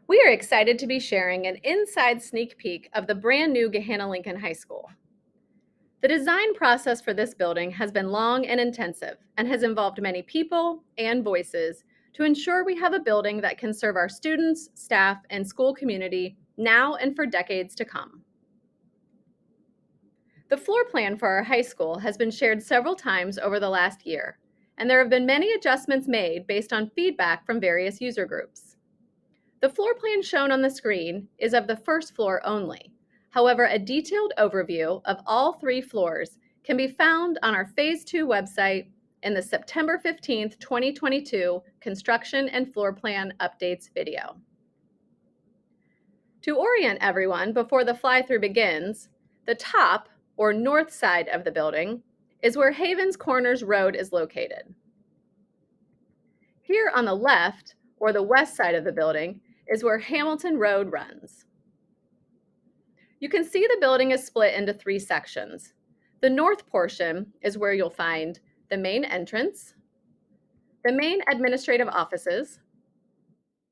We are excited to be sharing an inside sneak peek of the brand new Gahanna Lincoln High School. The design process for this building has been long and intensive and has involved many people and voices to ensure we have a building that can serve our students, staff, and school community now and for decades to come. The floor plan for our high school has been shared several times over the last year, and there have been many adjustments made based on feedback from various user groups. The floor plan shown on the screen is of the first floor only. However, a detailed overview of all 3 floors can be found on our Phase 2 website in the September 15th, 2022 Construction and Floor Plan Updates video. To orient everyone before the fly-through begins, the top, or north side of the building, is where Havens Corners Road is located. Here on the left, or the west side of the building, is where Hamilton Road runs. You can see the building is split into 3 sections. The north portion is where you'll find the main entrance, the main administrative offices,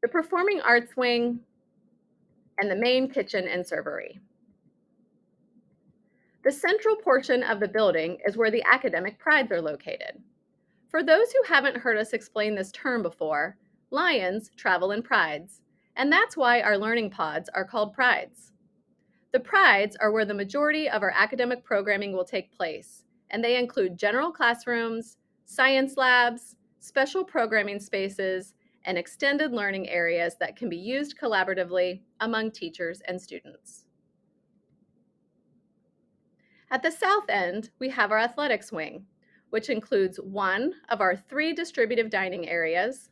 the performing arts wing, and the main kitchen and servery. The central portion of the building is where the academic prides are located. For those who haven't heard us explain this term before, lions travel in prides, and that's why our learning pods are called prides. The prides are where the majority of our academic programming will take place, and they include general classrooms, science labs, special programming spaces, and extended learning areas that can be used collaboratively among teachers and students. At the south end, we have our athletics wing, which includes one of our 3 distributive dining areas,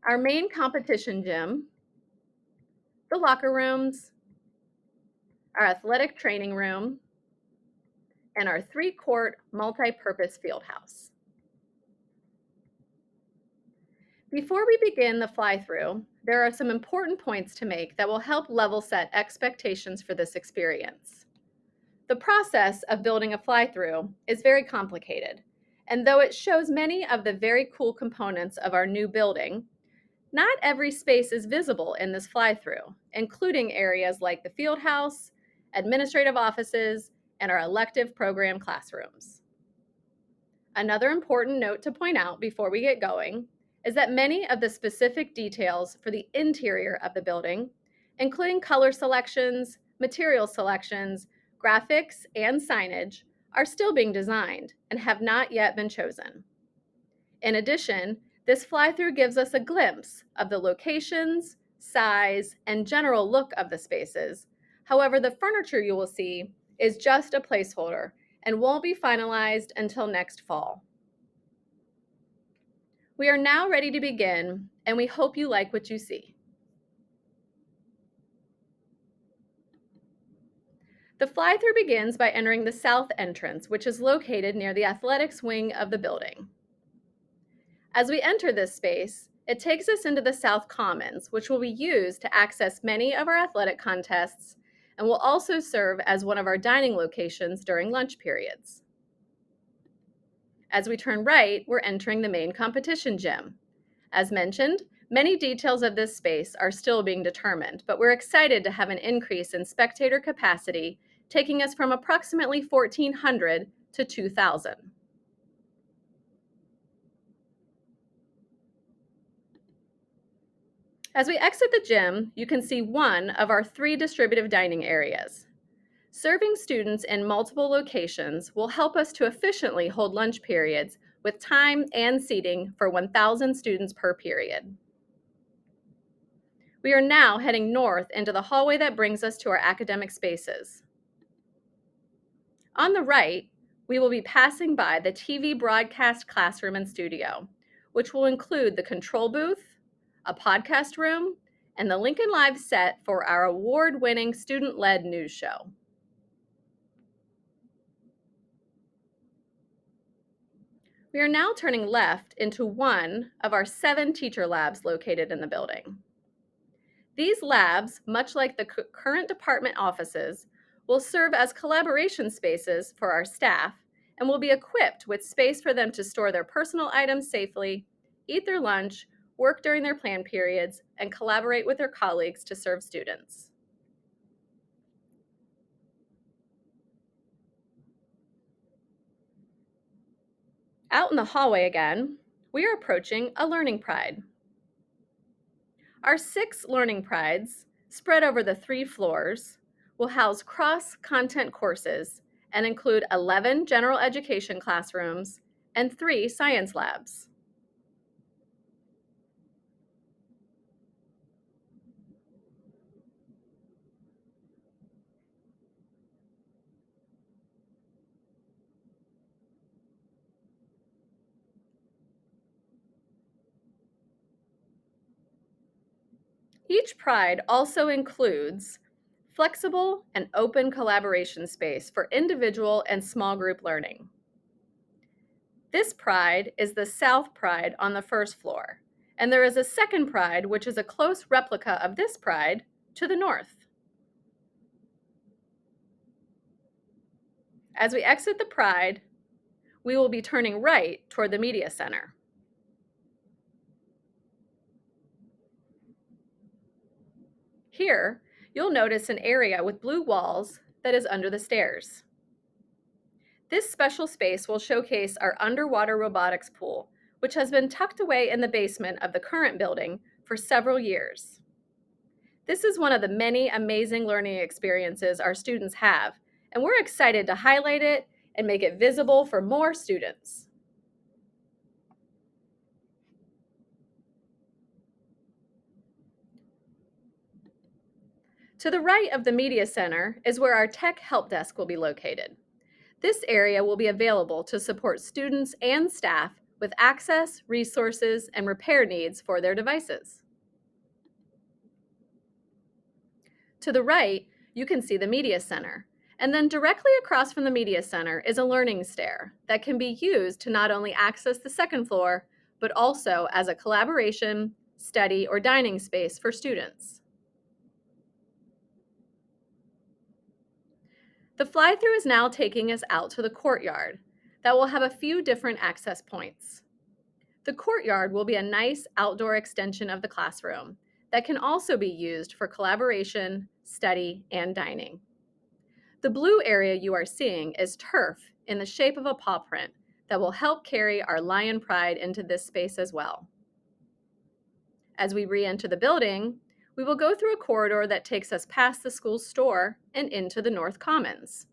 our main competition gym, the locker rooms, our athletic training room, and our 3-court multi-purpose field house. Before we begin the fly-through, there are some important points to make that will help level set expectations for this experience. The process of building a fly-through is very complicated, and though it shows many of the very cool components of our new building, not every space is visible in this fly-through, including areas like the field house, administrative offices, and our elective program classrooms. Another important note to point out before we get going is that many of the specific details for the interior of the building, including color selections, material selections, graphics, and signage, are still being designed and have not yet been chosen. In addition, this fly-through gives us a glimpse of the locations, size, and general look of the spaces. However, the furniture you will see is just a placeholder and won't be finalized until next fall. We are now ready to begin, and we hope you like what you see. The fly-through begins by entering the south entrance, which is located near the athletics wing of the building. As we enter this space, it takes us into the South Commons, which will be used to access many of our athletic contests and will also serve as one of our dining locations during lunch periods. As we turn right, we're entering the main competition gym. As mentioned, many details of this space are still being determined, but we're excited to have an increase in spectator capacity, taking us from approximately 1,400 to 2,000. As we exit the gym, you can see one of our 3 distributive dining areas. Serving students in multiple locations will help us to efficiently hold lunch periods with time and seating for 1,000 students per period. We are now heading north into the hallway that brings us to our academic spaces. On the right, we will be passing by the TV broadcast classroom and studio, which will include the control booth, a podcast room, and the Lincoln Live set for our award-winning student-led news show. We are now turning left into one of our 7 teacher labs located in the building. These labs, much like the current department offices, will serve as collaboration spaces for our staff and will be equipped with space for them to store their personal items safely, eat their lunch, work during their planned periods, and collaborate with their colleagues to serve students. Out in the hallway again, we are approaching a Learning Pride. Our 6 Learning Prides, spread over the 3 floors, will house cross-content courses and include 11 general education classrooms and 3 science labs. Each Pride also includes flexible and open collaboration space for individual and small group learning. This Pride is the South Pride on the first floor, and there is a second Pride, which is a close replica of this Pride, to the north. As we exit the Pride, we will be turning right toward the Media Center. Here, you'll notice an area with blue walls that is under the stairs. This special space will showcase our underwater robotics pool, which has been tucked away in the basement of the current building for several years. This is one of the many amazing learning experiences our students have, and we're excited to highlight it and make it visible for more students. To the right of the Media Center is where our Tech Help Desk will be located. This area will be available to support students and staff with access, resources, and repair needs for their devices. To the right, you can see the Media Center, and then directly across from the Media Center is a learning stair that can be used to not only access the second floor, but also as a collaboration, study, or dining space for students. The fly-through is now taking us out to the courtyard that will have a few different access points. The courtyard will be a nice outdoor extension of the classroom that can also be used for collaboration, study, and dining. The blue area you are seeing is turf in the shape of a paw print that will help carry our Lion Pride into this space as well. As we re-enter the building, we will go through a corridor that takes us past the school store and into the North Commons.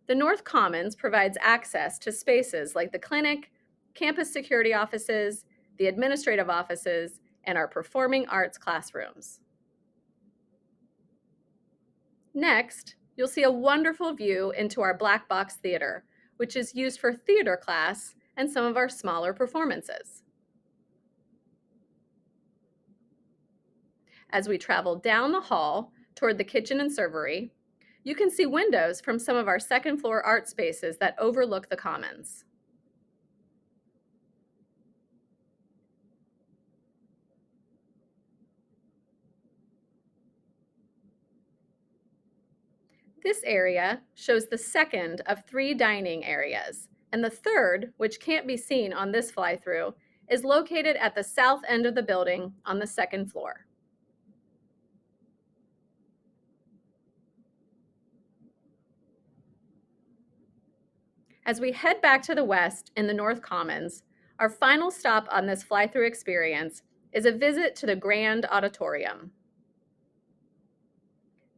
The North Commons provides access to spaces like the clinic, campus security offices, the administrative offices, and our performing arts classrooms. Next, you'll see a wonderful view into our black box theater, which is used for theater class and some of our smaller performances. As we travel down the hall toward the kitchen and servery, you can see windows from some of our second floor art spaces that overlook the commons. This area shows the second of 3 dining areas, and the third, which can't be seen on this fly-through, is located at the south end of the building on the second floor. As we head back to the west in the North Commons, our final stop on this fly-through experience is a visit to the Grand Auditorium.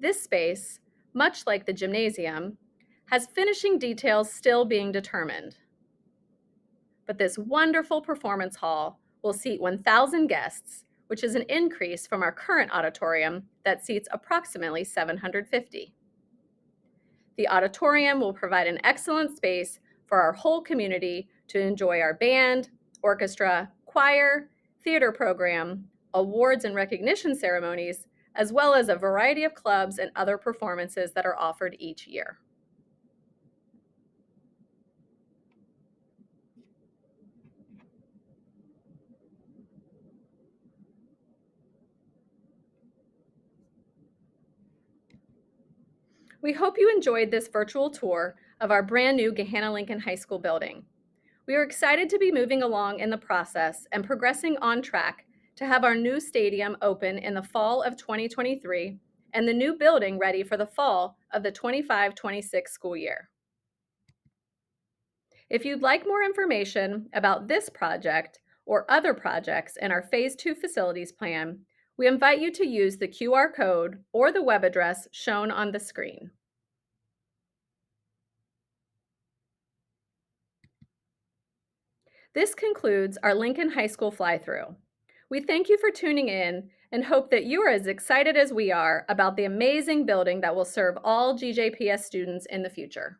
This space, much like the gymnasium, has finishing details still being determined. But this wonderful performance hall will seat 1,000 guests, which is an increase from our current auditorium that seats approximately 750. The auditorium will provide an excellent space for our whole community to enjoy our band, orchestra, choir, theater program, awards and recognition ceremonies, as well as a variety of clubs and other performances that are offered each year. We hope you enjoyed this virtual tour of our brand new Gahanna Lincoln High School building. We are excited to be moving along in the process and progressing on track to have our new stadium open in the fall of 2023 and the new building ready for the fall of the 25-26 school year. If you'd like more information about this project or other projects in our Phase 2 facilities plan, we invite you to use the QR code or the web address shown on the screen. This concludes our Lincoln High School fly-through. We thank you for tuning in and hope that you are as excited as we are about the amazing building that will serve all GJPS students in the future.